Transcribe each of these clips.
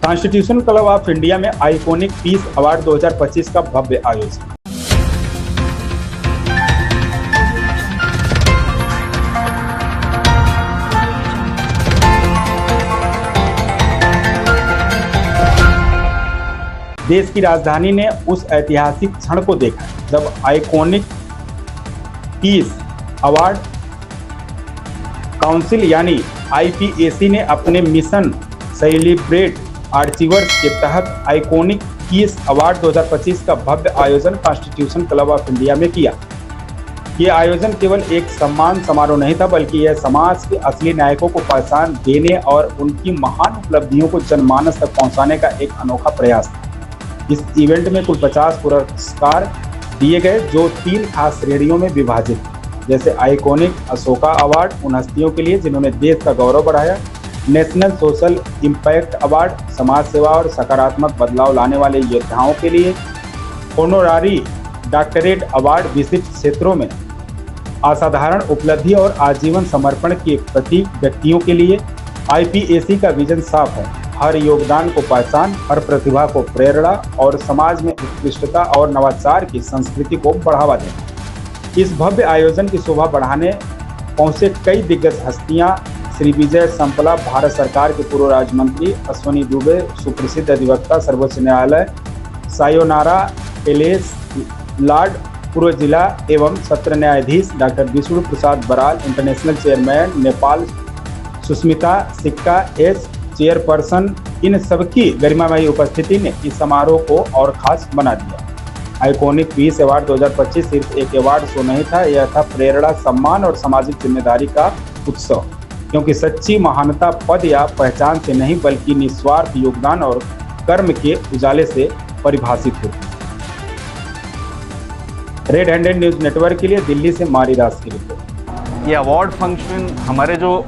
Constitution club of India में iconic peace award 2025 का भव्य आयोजन। देश की राजधानी ने उस ऐतिहासिक क्षण को देखा जब आइकॉनिक पीस अवार्ड काउंसिल यानी IPAC ने अपने मिशन सेलिब्रेट आर्चिवर्स के तहत आइकॉनिक पीस अवार्ड 2025 का भव्य आयोजन कॉन्स्टिट्यूशन क्लब ऑफ इंडिया में किया। ये आयोजन केवल एक सम्मान समारोह नहीं था, बल्कि यह समाज के असली नायकों को पहचान देने और उनकी महान उपलब्धियों को जनमानस तक पहुंचाने का एक अनोखा प्रयास था। इस इवेंट में कुल 50 पुरस्कार दिए गए जो 3 खास श्रेणियों में विभाजित, जैसे आइकॉनिक अशोका अवार्ड उन हस्तियों के लिए जिन्होंने देश का गौरव बढ़ाया, नेशनल सोशल इम्पैक्ट अवार्ड समाज सेवा और सकारात्मक बदलाव लाने वाले योद्धाओं के लिए, होनोरारी डॉक्टरेट अवार्ड विशिष्ट क्षेत्रों में असाधारण उपलब्धि और आजीवन समर्पण के प्रतीक व्यक्तियों के लिए। IPAC का विजन साफ है, हर योगदान को पहचान, हर प्रतिभा को प्रेरणा और समाज में उत्कृष्टता और नवाचार की संस्कृति को बढ़ावा देना। इस भव्य आयोजन की शोभा बढ़ाने पहुंचे कई दिग्गज हस्तियां, श्री विजय संपला भारत सरकार के पूर्व राज्य मंत्री, अश्विनी दुबे सुप्रसिद्ध अधिवक्ता सर्वोच्च न्यायालय, सायोनारा एलेस लॉर्ड पूर्व जिला एवं सत्र न्यायाधीश, डॉक्टर विष्णु प्रसाद बराल इंटरनेशनल चेयरमैन नेपाल, सुष्मिता सिक्का एस चेयरपर्सन, इन सबकी गरिमामयी उपस्थिति ने इस समारोह को और खास बना दिया। आइकॉनिक पीस अवार्ड 2025 सिर्फ एक अवार्ड शो नहीं था, यह था प्रेरणा, सम्मान और सामाजिक जिम्मेदारी का उत्सव, क्योंकि सच्ची महानता पद या पहचान से नहीं बल्कि निस्वार्थ योगदान और कर्म के उजाले से परिभाषित होती है। रेड हैंडेड न्यूज नेटवर्क के लिए दिल्ली से मारी दास की रिपोर्ट। ये अवार्ड फंक्शन हमारे जो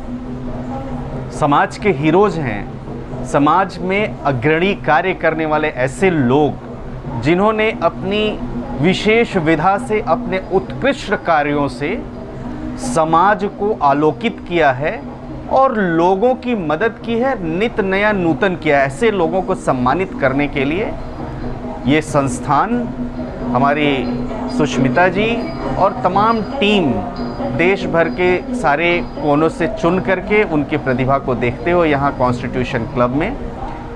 समाज के हीरोज़ हैं, समाज में अग्रणी कार्य करने वाले ऐसे लोग जिन्होंने अपनी विशेष विधा से, अपने उत्कृष्ट कार्यों से समाज को आलोकित किया है और लोगों की मदद की है, नित नया नूतन किया है, ऐसे लोगों को सम्मानित करने के लिए ये संस्थान हमारी सुष्मिता जी और तमाम टीम देश भर के सारे कोनों से चुन करके उनकी प्रतिभा को देखते हुए यहाँ कॉन्स्टिट्यूशन क्लब में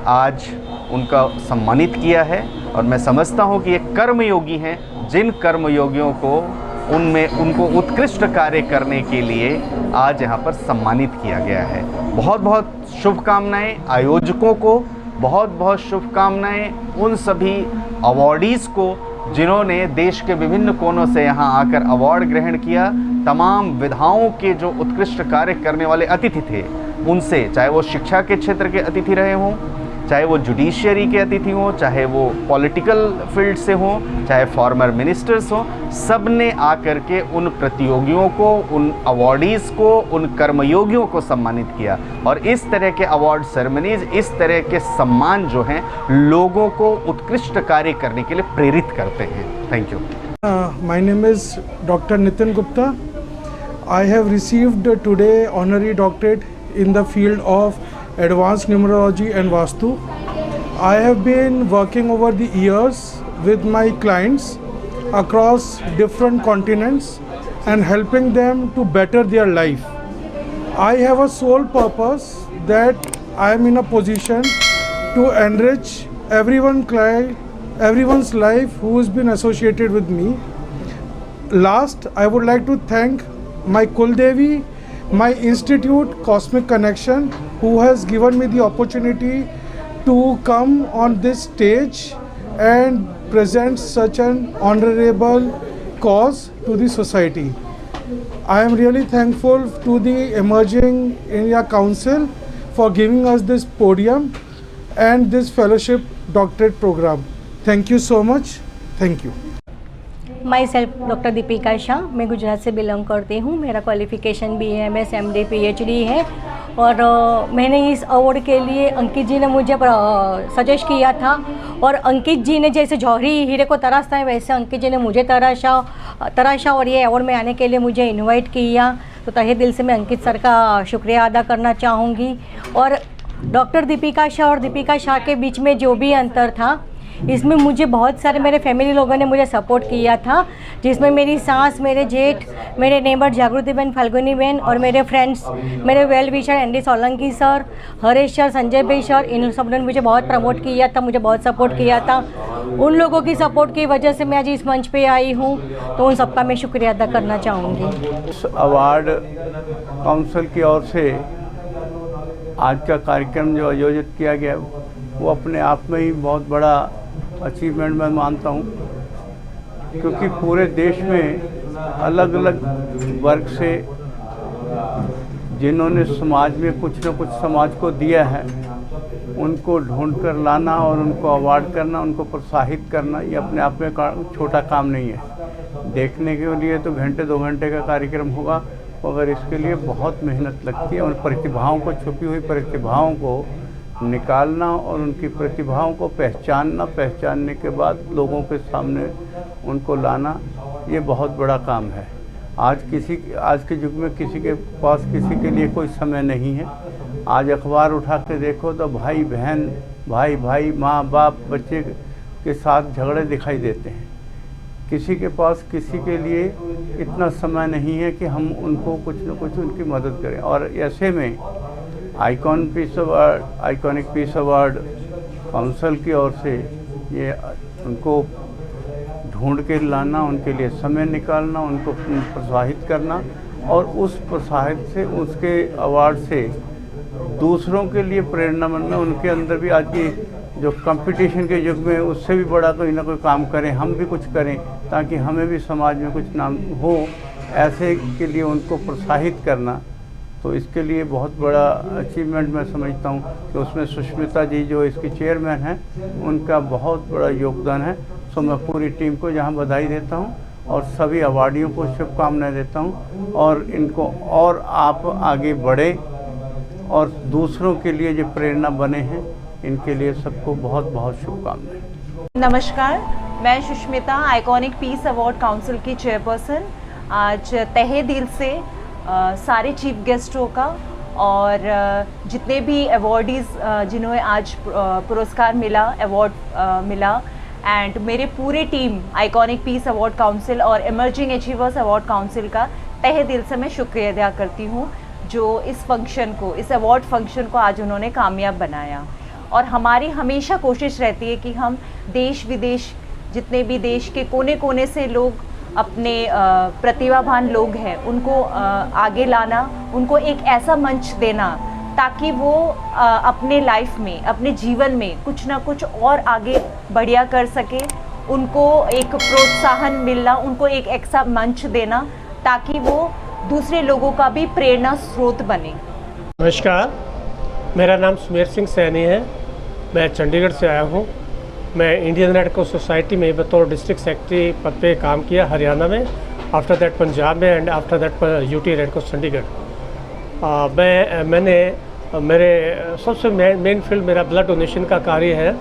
आज उनका सम्मानित किया है। और मैं समझता हूँ कि ये कर्मयोगी हैं, जिन कर्मयोगियों को उनको उत्कृष्ट कार्य करने के लिए आज यहाँ पर सम्मानित किया गया है। बहुत बहुत शुभकामनाएं आयोजकों को, बहुत बहुत शुभकामनाएं उन सभी अवॉर्डीज़ को जिन्होंने देश के विभिन्न कोनों से यहाँ आकर अवार्ड ग्रहण किया। तमाम विधाओं के जो उत्कृष्ट कार्य करने वाले अतिथि थे उनसे, चाहे वो शिक्षा के क्षेत्र के अतिथि रहे हों, चाहे वो जुडिशियरी के अतिथि हों, चाहे वो पॉलिटिकल फील्ड से हों, चाहे फॉर्मर मिनिस्टर्स हों, सब ने आकर के उन प्रतियोगियों को, उन अवॉर्डीज़ को, उन कर्मयोगियों को सम्मानित किया। और इस तरह के अवार्ड सेरेमनीज, इस तरह के सम्मान जो हैं लोगों को उत्कृष्ट कार्य करने के लिए प्रेरित करते हैं। Thank you. My name is doctor Nitin Gupta. I have received today honorary doctorate in the field of advanced numerology and Vastu. I have been working over the years with my clients across different continents and helping them to better their life. I have a sole purpose that I am in a position to enrich everyone's life who has been associated with me. Last, I would like to thank my Kuldevi, my institute Cosmic Connection, who has given me the opportunity to come on this stage and present such an honorable cause to the society. I am really thankful to the Emerging India Council for giving us this podium and this fellowship doctorate program. Thank you so much. Thank you. My self doctor Deepika Shah, मैं गुजरात से belong करती हूँ। मेरा qualification BA MD PhD है और मैंने इस award के लिए अंकित जी ने मुझे सजेस्ट किया था और अंकित जी ने जैसे जौहरी हीरे को तराशता है वैसे अंकित जी ने मुझे तराशा और ये अवार्ड में आने के लिए मुझे इनवाइट किया। तो तहे दिल से मैं अंकित सर का शुक्रिया अदा करना चाहूँगी। और डॉक्टर दीपिका शाह और दीपिका शाह के बीच में जो भी अंतर था, इसमें मुझे बहुत सारे मेरे फैमिली लोगों ने मुझे सपोर्ट किया था, जिसमें मेरी सास, मेरे जेठ, मेरे नेबर जागृति बहन, फाल्गुनी बहन और मेरे फ्रेंड्स, मेरे well wisher N D Solanki sir, Harish sir, Sanjay भाई सर, इन सब ने मुझे बहुत प्रमोट किया था, मुझे बहुत सपोर्ट किया था। उन लोगों की सपोर्ट की वजह से मैं आज इस मंच पे आई हूँ, तो उन सबका मैं शुक्रिया अदा करना चाहूँगी। इस अवार्ड काउंसिल की ओर से आज का कार्यक्रम जो आयोजित किया गया वो अपने आप में ही बहुत बड़ा अचीवमेंट मैं मानता हूँ, क्योंकि पूरे देश में अलग अलग वर्ग से जिन्होंने समाज में कुछ न कुछ समाज को दिया है, उनको ढूंढ कर लाना और उनको अवार्ड करना, उनको प्रोत्साहित करना, ये अपने आप में छोटा काम नहीं है। देखने के लिए तो घंटे 2 घंटे का कार्यक्रम होगा, मगर इसके लिए बहुत मेहनत लगती है और प्रतिभाओं को, छुपी हुई प्रतिभाओं को निकालना और उनकी प्रतिभाओं को पहचानना, पहचानने के बाद लोगों के सामने उनको लाना, ये बहुत बड़ा काम है। आज के युग में किसी के पास किसी के लिए कोई समय नहीं है। आज अखबार उठा के देखो तो भाई बहन, भाई भाई, माँ बाप, बच्चे के साथ झगड़े दिखाई देते हैं। किसी के पास किसी के लिए इतना समय नहीं है कि हम उनको कुछ न कुछ उनकी मदद करें। और ऐसे में आइकॉनिक पीस अवार्ड काउंसिल की ओर से ये उनको ढूंढ के लाना, उनके लिए समय निकालना, उनको प्रोत्साहित करना और उस प्रोत्साहित से, उसके अवार्ड से दूसरों के लिए प्रेरणा बनना, उनके अंदर भी आज की जो कंपटीशन के युग में उससे भी बड़ा कोई ना कोई काम करें, हम भी कुछ करें ताकि हमें भी समाज में कुछ नाम हो, ऐसे के लिए उनको प्रोत्साहित करना। तो इसके लिए बहुत बड़ा अचीवमेंट मैं समझता हूँ कि उसमें सुष्मिता जी जो इसकी चेयरमैन हैं, उनका बहुत बड़ा योगदान है। सो मैं पूरी टीम को यहाँ बधाई देता हूँ और सभी अवार्डियों को शुभकामनाएं देता हूँ और इनको और आप आगे बढ़े और दूसरों के लिए जो प्रेरणा बने हैं, इनके लिए सबको बहुत बहुत शुभकामनाएं। नमस्कार, मैं Sushmita, iconic peace award council की चेयरपर्सन। आज तहे दिल से सारे चीफ गेस्टों का और जितने भी अवॉर्डीज़ जिन्हें आज पुरस्कार मिला, अवार्ड मिला, एंड मेरे पूरे team iconic peace award council और इमर्जिंग अचीवर्स अवार्ड काउंसिल का तहे दिल से मैं शुक्रिया अदा करती हूँ, जो इस फंक्शन को, इस अवार्ड फंक्शन को आज उन्होंने कामयाब बनाया। और हमारी हमेशा कोशिश रहती है कि हम देश विदेश, जितने भी देश के कोने कोने से लोग अपने प्रतिभावान लोग हैं, उनको आगे लाना, उनको एक ऐसा मंच देना ताकि वो अपने लाइफ में, अपने जीवन में कुछ ना कुछ और आगे बढ़िया कर सके, उनको एक प्रोत्साहन मिलना, उनको एक ऐसा मंच देना ताकि वो दूसरे लोगों का भी प्रेरणा स्रोत बने। नमस्कार, मेरा नाम सुमेर सिंह सैनी है। मैं चंडीगढ़ से आया हूँ। मैं इंडियन रेड क्रॉस सोसाइटी में बतौर डिस्ट्रिक्ट सेक्रेटरी पद पे काम किया हरियाणा में, आफ्टर दैट पंजाब में and after that UT red cross Chandigarh. मैंने मेरे सबसे मेन फील्ड मेरा ब्लड डोनेशन का कार्य है।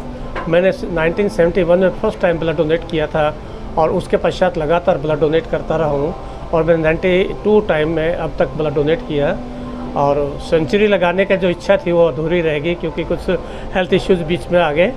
मैंने 1971 में फर्स्ट टाइम ब्लड डोनेट किया था और उसके पश्चात लगातार ब्लड डोनेट करता रहा हूँ और मैंने 92 टाइम में अब तक ब्लड डोनेट किया। और सेंचुरी लगाने का जो इच्छा थी वो अधूरी रह गई क्योंकि कुछ हेल्थ इश्यूज़ बीच में आ गए।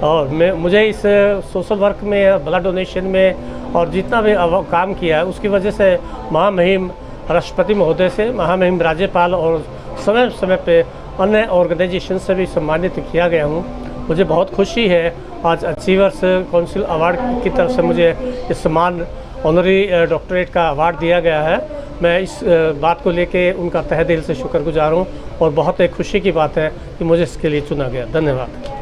और मुझे इस सोशल वर्क में, ब्लड डोनेशन में और जितना भी काम किया है उसकी वजह से महामहिम राष्ट्रपति महोदय से, महामहिम राज्यपाल और समय समय पे अन्य ऑर्गेनाइजेशन से भी सम्मानित किया गया हूँ। मुझे बहुत खुशी है आज अचीवर्स काउंसिल अवार्ड की तरफ से मुझे इस सम्मान ऑनरी डॉक्टरेट का अवार्ड दिया गया है। मैं इस बात को लेके उनका तहे दिल से शुक्रगुजार हूँ और बहुत एक खुशी की बात है कि मुझे इसके लिए चुना गया। धन्यवाद।